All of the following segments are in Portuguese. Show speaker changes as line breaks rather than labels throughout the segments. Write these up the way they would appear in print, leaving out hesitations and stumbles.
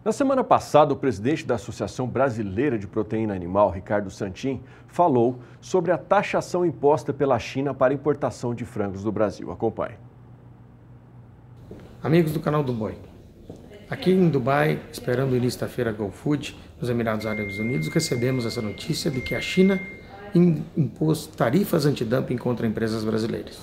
Na semana passada, o presidente da Associação Brasileira de Proteína Animal, Ricardo Santin, falou sobre a taxação imposta pela China para importação de frangos do Brasil. Acompanhe.
Amigos do canal do Boi, aqui em Dubai, esperando o início da feira Gulf Food, nos Emirados Árabes Unidos, recebemos essa notícia de que a China impôs tarifas antidumping contra empresas brasileiras.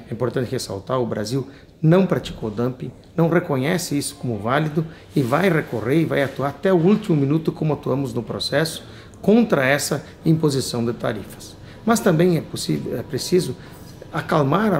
É importante ressaltar, o Brasil não praticou dumping, não reconhece isso como válido e vai recorrer e vai atuar até o último minuto como atuamos no processo contra essa imposição de tarifas. Mas também é preciso acalmar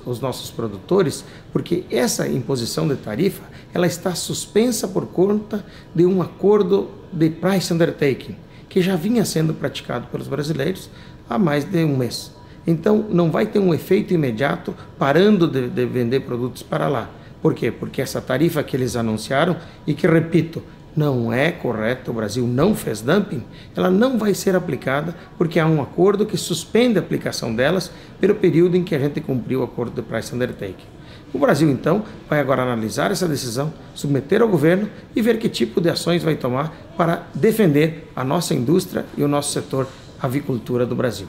os nossos produtores, porque essa imposição de tarifa ela está suspensa por conta de um acordo de price undertaking, que já vinha sendo praticado pelos brasileiros há mais de um mês. Então, não vai ter um efeito imediato parando de vender produtos para lá. Por quê? Porque essa tarifa que eles anunciaram, e que, repito, não é correta, o Brasil não fez dumping, ela não vai ser aplicada porque há um acordo que suspende a aplicação delas pelo período em que a gente cumpriu o acordo de price undertaking. O Brasil, então, vai agora analisar essa decisão, submeter ao governo e ver que tipo de ações vai tomar para defender a nossa indústria e o nosso setor avicultura do Brasil.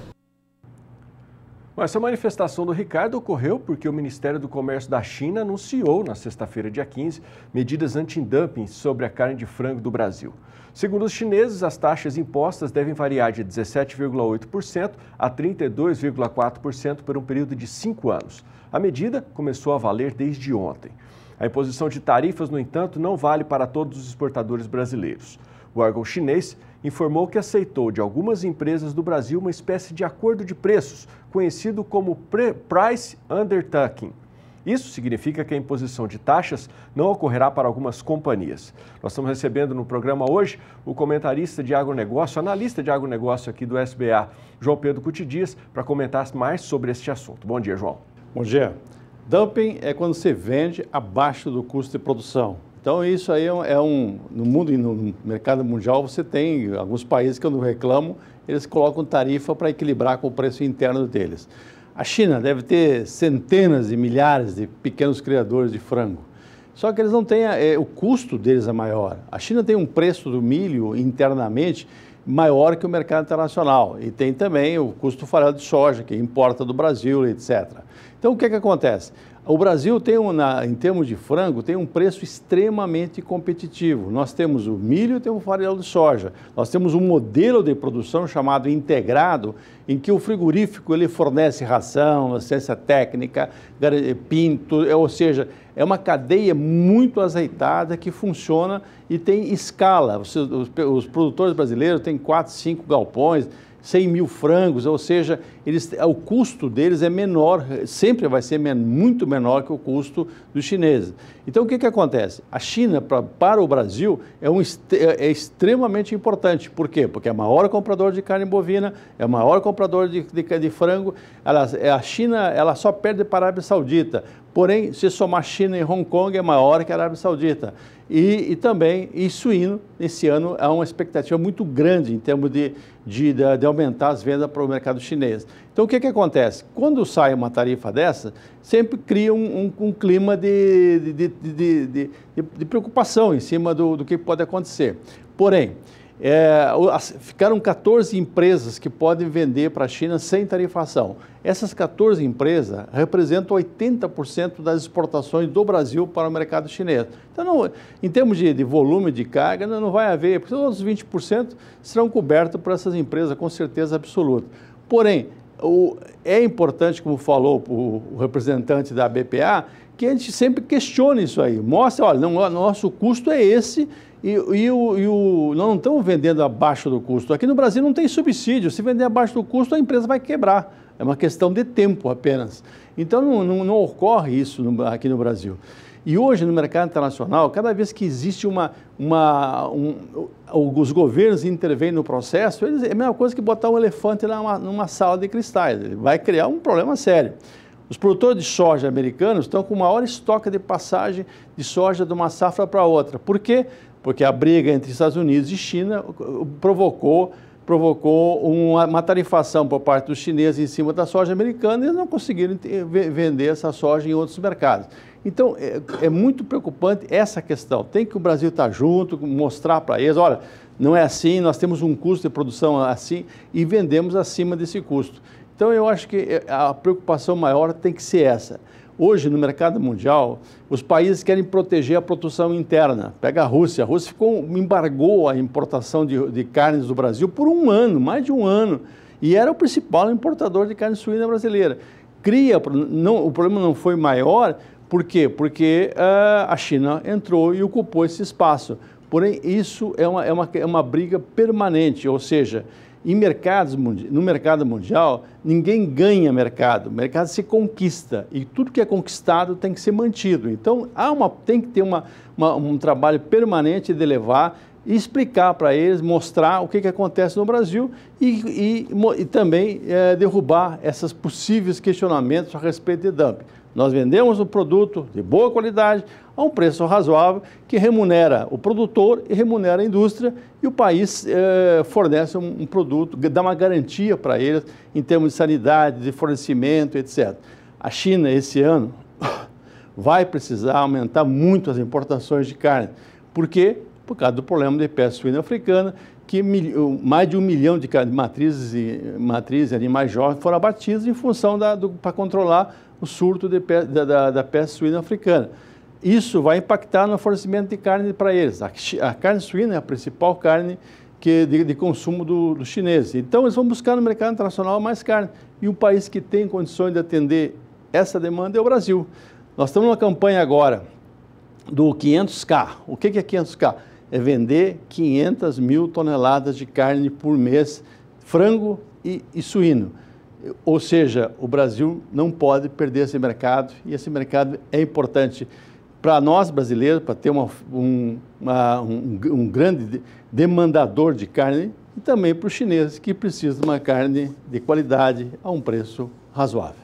Essa manifestação do Ricardo ocorreu porque o Ministério do Comércio da China anunciou, na sexta-feira, dia 15, medidas anti-dumping sobre a carne de frango do Brasil. Segundo os chineses, as taxas impostas devem variar de 17,8% a 32,4% por um período de 5 anos. A medida começou a valer desde ontem. A imposição de tarifas, no entanto, não vale para todos os exportadores brasileiros. O órgão chinês informou que aceitou de algumas empresas do Brasil uma espécie de acordo de preços, conhecido como Price Undertaking. Isso significa que a imposição de taxas não ocorrerá para algumas companhias. Nós estamos recebendo no programa hoje o comentarista de agronegócio, analista de agronegócio aqui do SBA, João Pedro Cuti Dias, para comentar mais sobre este assunto. Bom dia, João.
Bom dia. Dumping é quando você vende abaixo do custo de produção. Então, isso aí no mundo e no mercado mundial, você tem alguns países que, quando reclamam, eles colocam tarifa para equilibrar com o preço interno deles. A China deve ter centenas e milhares de pequenos criadores de frango. Só que eles não têm, o custo deles é maior. A China tem um preço do milho internamente maior que o mercado internacional. E tem também o custo do farelo de soja, que importa do Brasil, etc. Então, o que acontece? O Brasil tem, em termos de frango, tem um preço extremamente competitivo. Nós temos o milho e temos o farelo de soja. Nós temos um modelo de produção chamado integrado, em que o frigorífico ele fornece ração, assistência técnica, pinto, ou seja, é uma cadeia muito azeitada que funciona e tem escala. Os produtores brasileiros têm 4, 5 galpões, 100 mil frangos, ou seja, o custo deles é menor, sempre vai ser muito menor que o custo dos chineses. Então, o que acontece? A China, para o Brasil, é extremamente importante. Por quê? Porque é o maior comprador de carne bovina, é o maior comprador de frango. A China ela só perde para a Arábia Saudita. Porém, se somar China e Hong Kong, é maior que a Arábia Saudita. E também, suíno, esse ano, há uma expectativa muito grande em termos de aumentar as vendas para o mercado chinês. Então, o que acontece? Quando sai uma tarifa dessa, sempre cria um clima de preocupação em cima do que pode acontecer. Porém, ficaram 14 empresas que podem vender para a China sem tarifação. Essas 14 empresas representam 80% das exportações do Brasil para o mercado chinês. Então, em termos de volume de carga, não vai haver, porque os outros 20% serão cobertos por essas empresas, com certeza absoluta. Porém, é importante, como falou o representante da BPA, que a gente sempre questione isso aí. Mostra, olha, nosso custo é esse, nós não estamos vendendo abaixo do custo. Aqui no Brasil não tem subsídio. Se vender abaixo do custo, a empresa vai quebrar. É uma questão de tempo apenas. Então, não ocorre isso aqui no Brasil. E hoje, no mercado internacional, cada vez que existe os governos intervêm no processo, é a mesma coisa que botar um elefante numa sala de cristais. Ele vai criar um problema sério. Os produtores de soja americanos estão com o maior estoque de passagem de soja de uma safra para outra. Por quê? Porque a briga entre Estados Unidos e China provocou uma tarifação por parte dos chineses em cima da soja americana e eles não conseguiram vender essa soja em outros mercados. Então, é muito preocupante essa questão. Tem que o Brasil estar junto, mostrar para eles, olha, não é assim, nós temos um custo de produção assim e vendemos acima desse custo. Então, eu acho que a preocupação maior tem que ser essa. Hoje, no mercado mundial, os países querem proteger a produção interna. Pega a Rússia embargou a importação de carnes do Brasil por um ano, mais de um ano, e era o principal importador de carne suína brasileira. O problema não foi maior, por quê? Porque a China entrou e ocupou esse espaço. Porém, isso é uma briga permanente, ou seja, no mercado mundial, ninguém ganha mercado, o mercado se conquista e tudo que é conquistado tem que ser mantido. Então, tem que ter um trabalho permanente de levar e explicar para eles, mostrar o que acontece no Brasil e também derrubar esses possíveis questionamentos a respeito de dumping. Nós vendemos um produto de boa qualidade a um preço razoável que remunera o produtor e remunera a indústria e o país fornece um produto, dá uma garantia para eles em termos de sanidade, de fornecimento, etc. A China, esse ano, vai precisar aumentar muito as importações de carne. Por quê? Por causa do problema de peste suína africana, que mais de 1 milhão de matrizes e animais jovens foram abatidos em função para controlar o surto da peste suína africana. Isso vai impactar no fornecimento de carne para eles. A carne suína é a principal carne de consumo dos chineses. Então, eles vão buscar no mercado internacional mais carne. E o país que tem condições de atender essa demanda é o Brasil. Nós estamos numa campanha agora do 500K. O que é 500K? É vender 500 mil toneladas de carne por mês, frango e suíno. Ou seja, o Brasil não pode perder esse mercado e esse mercado é importante para nós brasileiros, para ter um grande demandador de carne e também para os chineses que precisam de uma carne de qualidade a um preço razoável.